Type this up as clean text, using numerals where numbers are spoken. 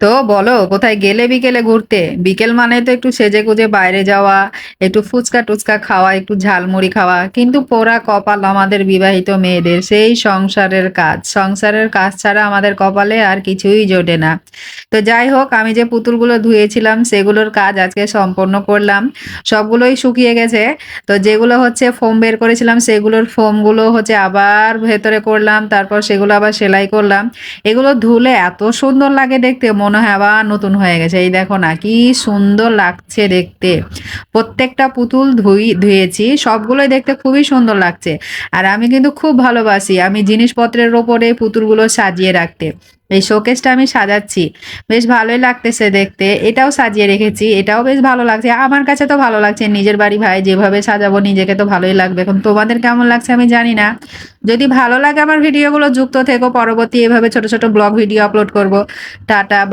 তো বলো কোথায় গেলে বিকেলে ঘুরতে? বিকেল মানে তো একটু সেজেগুজে বাইরে যাওয়া, একটু ফুচকা-টুচকা খাওয়া, একটু ঝালমুড়ি খাওয়া। কিন্তু পোড়া কপাল আমাদের বিবাহিত মেয়েদের সেই সংসারের কাজ। সংসারের কাজ ছাড়া আমাদের কপালে আর কিছুই জোটে না। তো যাই হোক আমি যে পুতুলগুলো ধুয়েছিলাম সেগুলোর কাজ আজকে সম্পন্ন করলাম। সবগুলোই শুকিয়ে গেছে। তো যেগুলো হচ্ছে ফোম বের করেছিলাম সেগুলোর ফোমগুলো হচ্ছে আবার ভেতরে করলাম। তারপর সেগুলো আবার সেলাই করলাম। এগুলো ধুলে এত সুন্দর লাগে দেখতে মনে হয় আবার নতুন হয়ে গেছে। এই দেখো না কি সুন্দর লাগছে দেখতে। প্রত্যেকটা পুতুল ধুয়েছি সবগুলোই দেখতে খুবই সুন্দর লাগছে। আর আমি কিন্তু খুব ভালোবাসি আমি জিনিসপত্রের ওপরে পুতুলগুলো সাজিয়ে রাখতে। এই শোকেসটা আমি সাজাচ্ছি, বেশ ভালোই লাগতেছে দেখতে। এটাও সাজিয়ে রেখেছি, এটাও বেশ ভালো লাগছে। আমার কাছে তো ভালো লাগছে, নিজের বাড়ি ভাই যেভাবে সাজাবো নিজেকে তো ভালোই লাগবে। এখন তোমাদের কেমন লাগছে আমি জানি না। যদি ভালো লাগে আমার ভিডিওগুলো যুক্ত থেকো, পরবর্তী এভাবে ছোট ছোট ব্লগ ভিডিও আপলোড করব। টাটা।